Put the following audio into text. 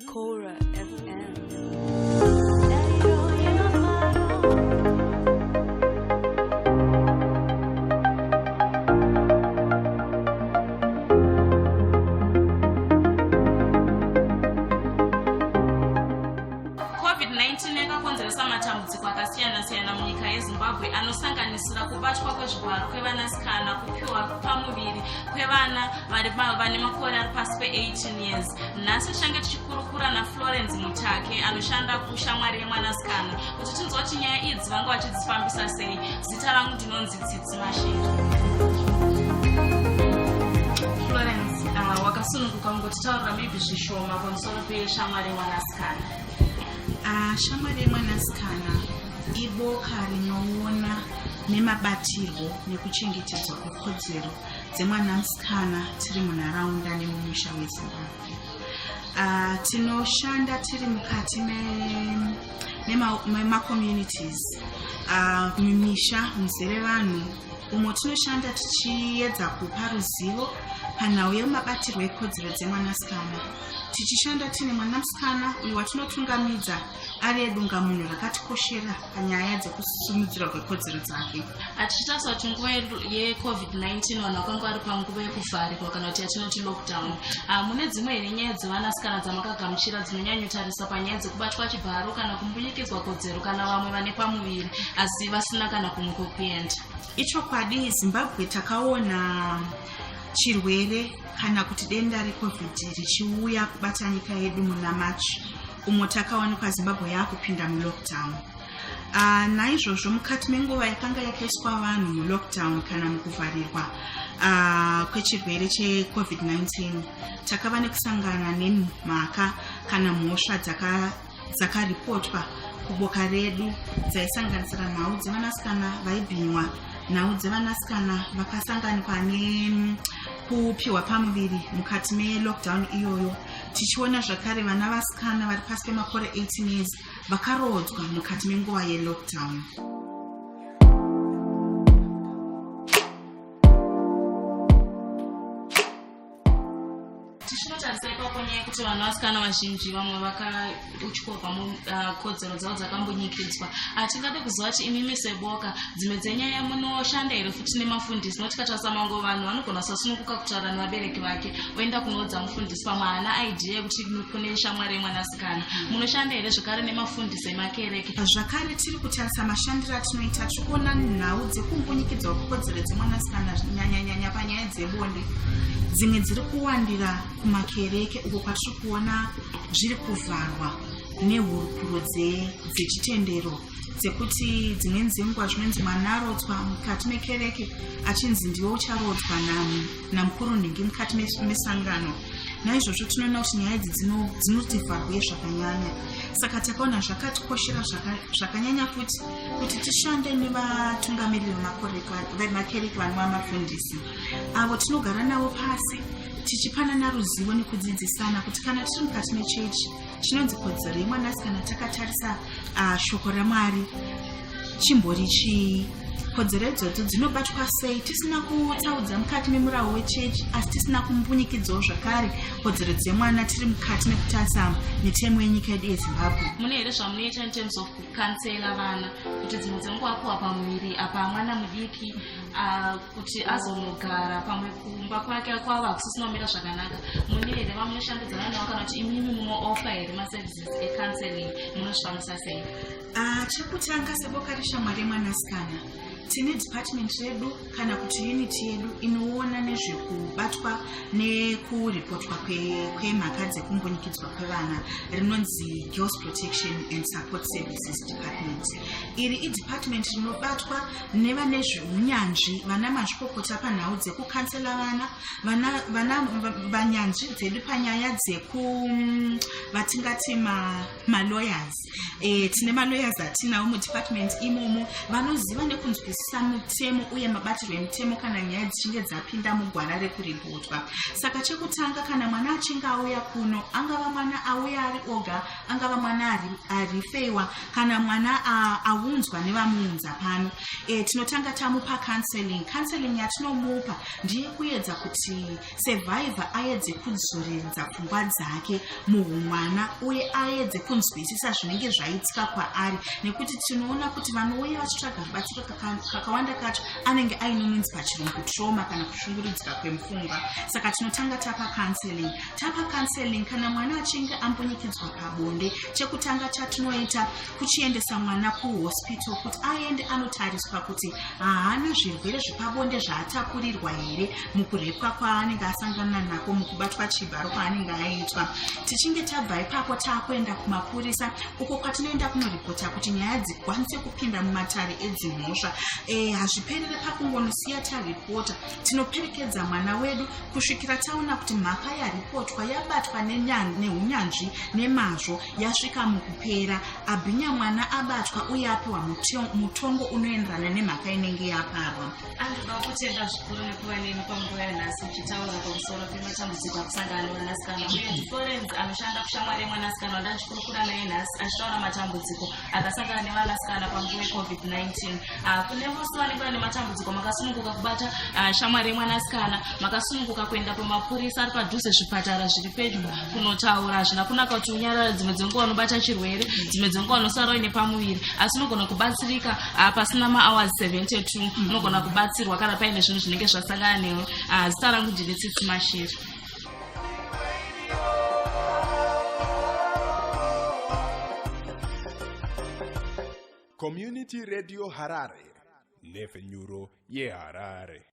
Cora FM. COVID-19 yakakonzeresa matambudziko akasiyana-siyana munyika yeZimbabwe anosanganisira kubatwa kwezvibharo kwevanasikana, kupiwa pamuviri kwevana vane makore ari pasi pe-18 years. Nhasi tichange tichikurukura naFlorence Mutake anoshanda kushamwari yemwanasikana kuti tinzwa kuti nyaya idzi vanga vachidzifambisa sei. Zita rangu ndinonzi Tsitsi Mashiri. Florence, wakasununguka ngotitaurira maybe zvishoma pamusoro peshamwari yemwanasikana. Shamwari yemwanasikana iboka rinoona nemabatirwo nekuchengetedzwa kwekodzero dzemwanasikana tiri munharaunda nemumusha weZimbabwe. Tinoshanda tiri mukati mema-communities, mumisha muzere vanhu, umwe tinoshanda tichiedza kupa ruzivo panhau yemabatirwo ekodzero dzemwanasikana. Tichishanda tine mwanasikana uyu watinotungamidza ari edungamunhu rakatikoshera panyaya dzekusimudzira kwekodzero dzake. Tichitariswa kuti nguva yeCovid-19 vanhu vakanga vari panguva yekuvharirwa kana kuti yatinoti lockdown. Mune dzimwe here nyaya dzevanasikana dzamakagamuchira dzinonyanyotarisa panyaya dzekubatwa chibharo kana kumbunyikidzwa kodzero kana vamwe vane pamuviri asi vasina kana kumwe kwekuenda? Ichokwadi, Zimbabwe takaona chirwere kana kuti denda reCovid richiuya kubata nyika yedu muna Machi, umwe takawanikwa Zimbabwe yakupinda mulockdown. Naizvozvo mukati menguva yakanga yakaiswa vanhu mulockdown kana mukuvharirwa kwechirwere cheCovid-19, takava nekusangana nemhaka kana mhosva dzakaripotwa kuboka redu dzaisanganisira nhau dzevanasikana vaibhinywa, nhau dzevanasikana vakasanganikwa nekupiwa pamuviri mukati melockdown iyoyo. Tichiona zvakare vana vasikana vari pasi pemakore 18 years vakarodzwa mukati menguva yelockdown. Tichinotarisa ipapo nyaya yekuti vanhu vasikana vazhinji vamwe vakautyiwa kodzero dzavo dzakambonyikidzwa. Tingade kuziva kuti imimi seboka dzimwe dzenyaya munoshanda here futi nemafundisi? Noti tikatarisa mango vanhu vanogona kusasununguka kutaura nevabereki vake oenda kunoudza mufundisi pamwe haana idea yekuti kune shamwari yemwanasikana. Munoshanda here zvakare nemafundisi emakereke? Zvakare tiri kutarisa mashandiro atinoita tikuona nhau dzekumbunyikidzwa kwekodzero dzemwanasikana nyanyanyanya panyaya dzebonde dzimwe dziri kuwandira kumakereke uko kwatiri kuona zviri kuvharwa nehurukuro dzechitendero dzekuti dzimwe dzenguva zvinonzi mwana arodzwa mukati mekereke achinzi ndiwe ucharodzwa namukuru nhingi mukati mesangano. Naizvozvo tinoona kuti nyaya idzi dzinotivharwe zvakanyanya. Saka takaona zvakatikoshera zvakanyanya futi kuti tishande nevatungamiriri vemakereke vanova mafundisi avo tinogara navo pasi tichipanana ruzivo nekudzidzisana kuti kana tiri mukati mechechi chinonzi kodzero yemwanasikana takatarisa shoko raMwari chimbori chii, kodzero idzodzo dzinobatwa sei tisina kutsaudza mukati memurawo wechechi asi tisina kumbunyikidzawo zvakare kodzero dzemwana tiri mukati mekutarisa mitemo yenyika yedu yeZimbabwe. Mune here zvamunoita in terms of kukansela vana kuti dzimwe dzenguva apiwa pamuviri apa mwana mudiki kuti azonogara pamwe kumba kwake kwava kusisina kumira zvakanaka? Mune here vamunoshandidzana navo kana kuti imimi munooffer here maservices ecounseling? Munozvifambisa sei? Chekutanga seboka reshamwari yemwanasikana tine department redu kana kuti unit yedu inoona nezvekubatwa nekuripotwa kwemhaka dzekumbunyikidzwa kwevana rinonzi Girls Protection and Support Services Department. Iri idepartment rinobatwa nevane zveunyanzvi, vana mazvikokota panhau dzekukansela vana vanyanzvi dzedu panyaya vatingati malawyers. Tine malawyers atinawo mudepartment imomo vanoziva nekunzwisisa mitemo uye mabatirwo emitemo kana nyaya dzichinge dzapinda mugwara rekuripotwa. Saka chekutanga kana mwana achinge auya kuno, angava mwana auya ari oga, angava mwana arifeiwa kana mwana aunzwa nevamuunza pano, tinotanga tamupa counseling. Counseling yatinomupa ndiye kuedza kuti survivor aedze kudzoreredza pfungwa dzake muhumwana mwana uye aedze kunzwisisa zvinenge zvaitika kwaari, nekuti tinoona kuti vanouya vachitsvaga rubatsiro kakawanda kacho anenge ainonzi pachirungu trauma kana kushungurudzika kwemupfungwa. Saka tinotanga tapa counseling kana mwana achinge ambonyikidzwa pabonde. Chekutanga chatinoita kuchiendesa mwana kuhospital kuti aende anotariswa kuti haana zvirwere zvepabonde zvaatapurirwa here mukurepwa kwaanenge asangana nako, mukubatwa chibharo kwaanenge aitwa. Tichinge tabva ipapo taakuenda kumapurisa uko kwatinoenda kunoripota kuti nyaya dzikwanise kupinda mumatare edzimhosva. Hazviperere pakungonosiya taripota, tinoperekedza mwana wedu kusvikira taona kuti mhaka yaripotwa yabatwa neunyanzvi nemazvo, yasvika mukupera, abhinya mwana abatwa uye apiwa mutongo unoenderana nemhaka inenge yaparwa. Anoda kutenda zvikuru nekuva nemi panguva yanhasi uchitaura pamusoro pematambudziko akusangana nevanasikana uye Florence anoshanda kushamwari yemwanasikana wanda ndichikurukura naye nhasi achitaura matambudziko akasangana nevanasikana panguva yeCovid-19. Kune vose vanenge vane matambudziko makasununguka kubata shamwari yemwanasikana, makasununguka kuenda kumapurisa ari padhuze, zvipatara zviri pedyo kunotaura. Hazvina kunaka kuti unyarara, dzimwe dzenguva unobata chirwere, dzimwe dzenguva unosara uine pamuviri, asi unogona kubatsirika pasina ma-hours 72 unogona kubatsirwa kana paine zvinhu zvinenge zvasangana newe. Zita rangu ndiri Tsitsi Mashiri. Community Radio Harare, 9 Nyuro ye Harare.